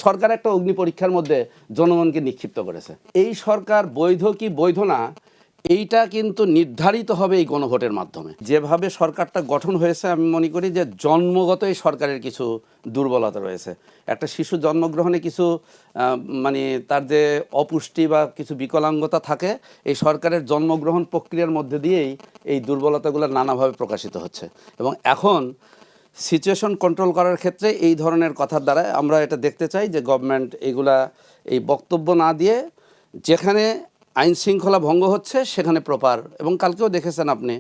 সরকার একটা অগ্নি পরীক্ষার মধ্যে জনগণকে নিক্ষিপ্ত করেছে। এই সরকার বৈধ কি বৈধ না এইটা কিন্তু নির্ধারিত হবে এই গণভোটের মাধ্যমে। যেভাবে সরকারটা গঠন হয়েছে আমি মনে করি যে জন্মগত এই সরকারের কিছু দুর্বলতা রয়েছে। একটা শিশু জন্মগ্রহণে কিছু মানে তার যে অপুষ্টি বা কিছু বিকলাঙ্গতা থাকে, এই সরকারের জন্মগ্রহণ প্রক্রিয়ার মধ্যে দিয়েই এই দুর্বলতাগুলো নানাভাবে প্রকাশিত হচ্ছে। এবং এখন সিচুয়েশন কন্ট্রোল করার ক্ষেত্রে এই ধরনের কথার দ্বারা আমরা এটা দেখতে চাই যে গভর্নমেন্ট এগুলা এই বক্তব্য না দিয়ে যেখানে আইন শৃঙ্খলা ভঙ্গ হচ্ছে সেখানে প্রপার, এবং কালকেও দেখেছেন আপনি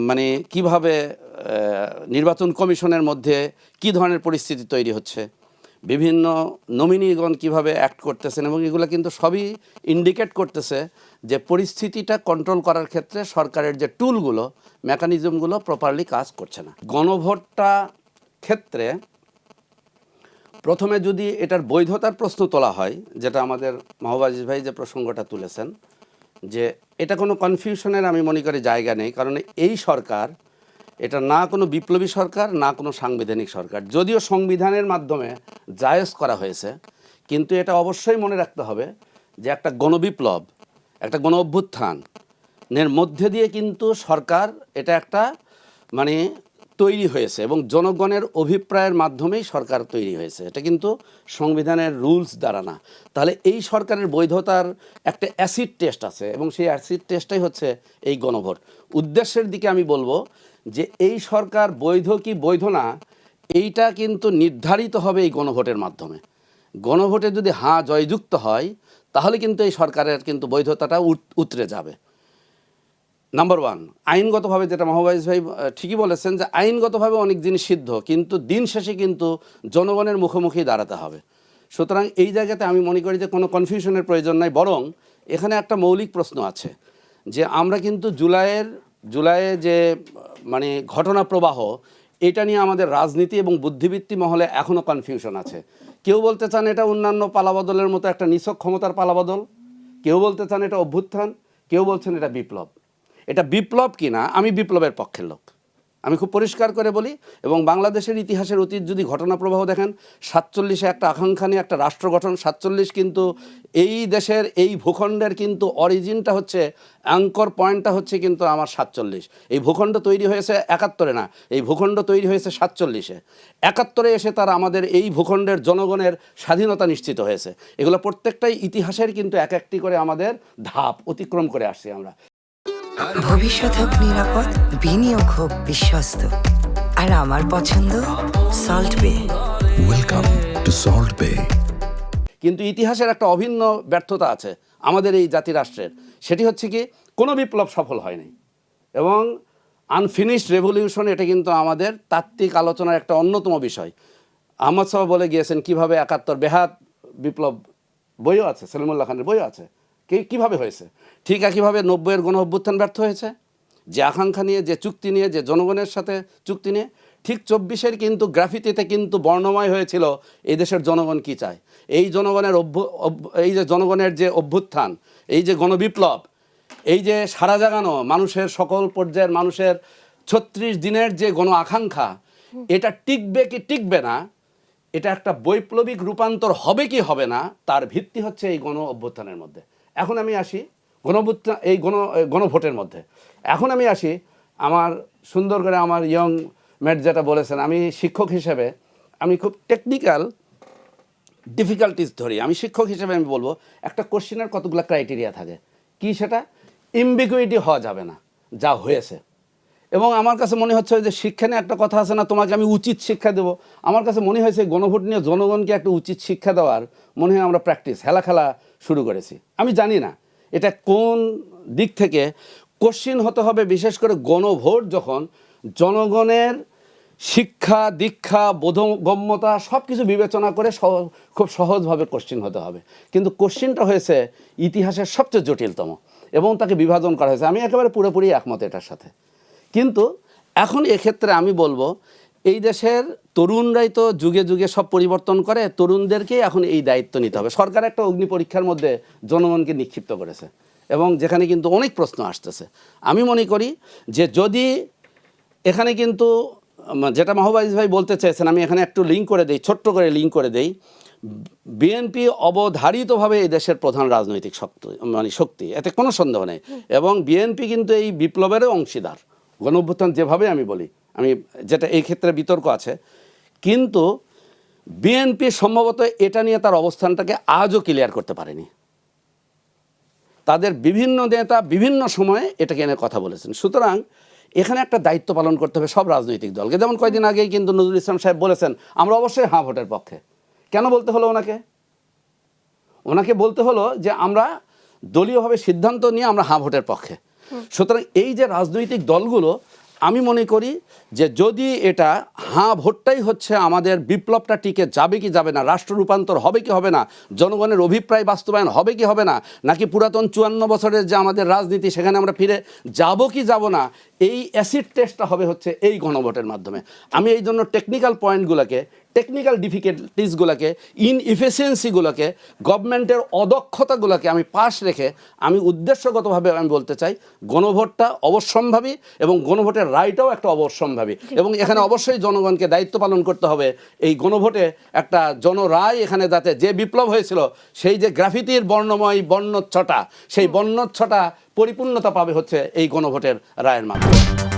মানে কিভাবে নির্বাচন কমিশনের মধ্যে কি ধরনের পরিস্থিতি তৈরি হচ্ছে, বিভিন্ন নমিনিগণ কিভাবে অ্যাক্ট করতেছেন, এবং এগুলো কিন্তু সবই ইন্ডিকেট করতেছে যে পরিস্থিতিটা কন্ট্রোল করার ক্ষেত্রে সরকারের যে টুলগুলো মেকানিজমগুলো প্রপারলি কাজ করছে না। গণভোটটা ক্ষেত্রে প্রথমে যদি এটার বৈধতার প্রশ্ন তোলা হয়, যেটা আমাদের মাহবুব ভাই যে প্রসঙ্গটা তুলেছেন, যে এটা কোনো কনফিউশনের আমি মনে করি জায়গা নেই। কারণ এই সরকার এটা না কোনো বিপ্লবী সরকার না কোনো সাংবিধানিক সরকার, যদিও সংবিধানের মাধ্যমে জায়েজ করা হয়েছে, কিন্তু এটা অবশ্যই মনে রাখতে হবে যে একটা গণবিপ্লব, একটা গণ অভ্যুত্থানের মধ্যে দিয়ে কিন্তু সরকার এটা একটা মানে তৈরি হয়েছে, এবং জনগণের অভিপ্রায়ের মাধ্যমেই সরকার তৈরি হয়েছে। এটা কিন্তু সংবিধানের রুলস দ্বারা না। তাহলে এই সরকারের বৈধতার একটা অ্যাসিড টেস্ট আছে, এবং সেই অ্যাসিড টেস্টটাই হচ্ছে এই গণভোট। উদ্দেশ্যের দিকে আমি বলবো যে এই সরকার বৈধ কি বৈধ না এইটা কিন্তু নির্ধারিত হবে এই গণভোটের মাধ্যমে। গণভোটে যদি হ্যাঁ জয়যুক্ত হয় তাহলে কিন্তু এই সরকারের কিন্তু বৈধতাটা উতরে যাবে। নাম্বার ওয়ান, আইনগতভাবে যেটা মাহবুব ভাই ঠিকই বলেছেন যে আইনগতভাবে অনেক জিনিস সিদ্ধ, কিন্তু দিন শেষে কিন্তু জনগণের মুখোমুখি দাঁড়াতে হবে। সুতরাং এই জায়গাতে আমি মনে করি যে কোনো কনফিউশনের প্রয়োজন নাই, বরং এখানে একটা মৌলিক প্রশ্ন আছে যে আমরা কিন্তু জুলাইয়ে যে মানে ঘটনা প্রবাহ, এটা নিয়ে আমাদের রাজনীতি এবং বুদ্ধিবৃত্তি মহলে এখনও কনফিউশন আছে। কেউ বলতে চান এটা অন্যান্য পালাবদলের মতো একটা নিছক ক্ষমতার পালাবদল, কেউ বলতে চান এটা অভ্যুত্থান, কেউ বলছেন এটা বিপ্লব। এটা বিপ্লব কি না, আমি বিপ্লবের পক্ষের লোক, আমি খুব পরিষ্কার করে বলি। এবং বাংলাদেশের ইতিহাসের অতীত যদি ঘটনা প্রবাহ দেখেন, 47-এ একটা আকাঙ্ক্ষা নিয়ে একটা রাষ্ট্র গঠন, 47 কিন্তু এই দেশের এই ভূখণ্ডের কিন্তু অরিজিনটা হচ্ছে, অ্যাঙ্কর পয়েন্টটা হচ্ছে কিন্তু আমার 47। এই ভূখণ্ড তৈরি হয়েছে 71-এ না, এই ভূখণ্ড তৈরি হয়েছে 47-এ। 71-এ এসে তার আমাদের এই ভূখণ্ডের জনগণের স্বাধীনতা নিশ্চিত হয়েছে। এগুলো প্রত্যেকটাই ইতিহাসের কিন্তু এক একটি করে আমাদের ধাপ অতিক্রম করে আসছি আমরা। ভবিষ্যৎ হোক নিরাপদ, বিনিয়োগ হোক বিশ্বস্ত, আর আমার পছন্দ সল্ট বে। ওয়েলকাম টু সল্ট বে। কিন্তু ইতিহাসের একটা অভিন্ন ব্যর্থতা আছে আমাদের এই জাতিরাষ্ট্রের, সেটি হচ্ছে কি কোনো বিপ্লব সফল হয়নি, এবং আনফিনিশড রেভলিউশন এটা কিন্তু আমাদের তাত্ত্বিক আলোচনার একটা অন্যতম বিষয়। আহমদ সাহেব বলে গিয়েছেন কিভাবে 71 বেহাত বিপ্লব, বইও আছে, সলিমুল্লাহ খানের বইও আছে, কীভাবে হয়েছে। ঠিক একইভাবে 90-এর গণ অভ্যুত্থান ব্যর্থ হয়েছে, যে আকাঙ্ক্ষা নিয়ে, যে চুক্তি নিয়ে, যে জনগণের সাথে চুক্তি নিয়ে। ঠিক 24-এর কিন্তু গ্রাফিতিতে কিন্তু বর্ণময় হয়েছিল এই দেশের জনগণ কি চায়। এই জনগণের এই যে জনগণের যে অভ্যুত্থান, এই যে গণবিপ্লব, এই যে সারা জাগানো মানুষের, সকল পর্যায়ের মানুষের 36 দিনের যে গণ আকাঙ্ক্ষা, এটা টিকবে কি টিকবে না, এটা একটা বৈপ্লবিক রূপান্তর হবে কি হবে না, তার ভিত্তি হচ্ছে এই গণ অভ্যুত্থানের মধ্যে। এখন আমি আসি এই গণভোটের মধ্যে। এখন আমি আসি আমার সুন্দর করে আমার ইয়ং ম্যাট যেটা বলেছেন, আমি শিক্ষক হিসেবে আমি খুব টেকনিক্যাল ডিফিকাল্টিস ধরি। আমি শিক্ষক হিসেবে আমি বলবো একটা কোশ্চেনের কতগুলো ক্রাইটেরিয়া থাকে, কি সেটা ইম্বিগুইটি হওয়া যাবে না যা হয়েছে। এবং আমার কাছে মনে হচ্ছে যে শিক্ষা নিয়ে একটা কথা আছে না, তোমাকে আমি উচিত শিক্ষা দেবো। আমার কাছে মনে হয়েছে গণভোট নিয়ে জনগণকে একটা উচিত শিক্ষা দেওয়ার মনে হয় আমরা প্র্যাকটিস খেলা শুরু করেছি। আমি জানি না এটা কোন দিক থেকে কোশ্চিন হতে হবে, বিশেষ করে গণভোট যখন জনগণের শিক্ষা দীক্ষা বোধগম্যতা সব কিছু বিবেচনা করে খুব সহজভাবে কোশ্চিন হতে হবে। কিন্তু কোশ্চিনটা হয়েছে ইতিহাসের সবচেয়ে জটিলতম, এবং তাকে বিভাজন করা হয়েছে। আমি একেবারে পুরোপুরি একমত এটার সাথে। কিন্তু এখন এক্ষেত্রে আমি বলবো এই দেশের তরুণরাই তো যুগে যুগে সব পরিবর্তন করে, তরুণদেরকেই এখন এই দায়িত্ব নিতে হবে। সরকার একটা অগ্নি পরীক্ষার মধ্যে জনগণকে নিক্ষিপ্ত করেছে, এবং যেখানে কিন্তু অনেক প্রশ্ন আসতেছে। আমি মনে করি যে যদি এখানে কিন্তু যেটা মাহবুব ভাই বলতে চেয়েছেন, আমি এখানে একটু লিঙ্ক করে দেই, ছোট্ট করে লিঙ্ক করে দেই। বিএনপি অবধারিতভাবে এই দেশের প্রধান রাজনৈতিক শক্তি, এতে কোনো সন্দেহ নেই। এবং বিএনপি কিন্তু এই বিপ্লবেরও অংশীদার, গণঅভ্যুত্থান যেভাবে আমি বলি, আমি যেটা এই ক্ষেত্রে বিতর্ক আছে, কিন্তু বিএনপি সম্ভবত এটা নিয়ে তার অবস্থানটাকে আজও ক্লিয়ার করতে পারেনি। তাদের বিভিন্ন নেতা বিভিন্ন সময়ে এটাকে এনে কথা বলেছেন। সুতরাং এখানে একটা দায়িত্ব পালন করতে হবে সব রাজনৈতিক দলকে। যেমন কয়েকদিন আগেই কিন্তু নজরুল ইসলাম সাহেব বলেছেন আমরা অবশ্যই হ্যাঁ ভোটের পক্ষে। কেন বলতে হলো ওনাকে বলতে হলো যে আমরা দলীয়ভাবে সিদ্ধান্ত নিয়ে আমরা হ্যাঁ ভোটের পক্ষে। সুতরাং এই যে রাজনৈতিক দলগুলো, আমি মনে করি যে যদি এটা হ্যাঁ ভোটটাই হচ্ছে আমাদের বিপ্লবটা টিকে যাবে কি যাবে না, রাষ্ট্র রূপান্তর হবে কি হবে না, জনগণের অভিপ্রায় বাস্তবায়ন হবে কি হবে না, নাকি পুরাতন 54 বছরের যে আমাদের রাজনীতি সেখানে আমরা ফিরে যাব কি যাব না, এই অ্যাসিড টেস্টটা হবে হচ্ছে এই গণভোটের মাধ্যমে। আমি এই জন্য টেকনিক্যাল পয়েন্টগুলোকে, টেকনিক্যাল ডিফিকাল্টিসগুলোকে, ইনএফিসিয়েন্সিগুলোকে, গভর্নমেন্টের অদক্ষতাগুলোকে আমি পাশ রেখে আমি উদ্দেশ্যগতভাবে আমি বলতে চাই গণভোটটা অবশ্যম্ভাবী এবং গণভোটের রায়টাও একটা অবশ্যম্ভাবী। এবং এখানে অবশ্যই জনগণকে দায়িত্ব পালন করতে হবে এই গণভোটে একটা জনরায় এখানে, যাতে যে বিপ্লব হয়েছিল সেই যে গ্রাফিতির বর্ণময় বর্ণচ্ছটা, সেই বর্ণচ্ছটা পরিপূর্ণতা পাবে হচ্ছে এই গণভোটের রায়ের মাধ্যমে।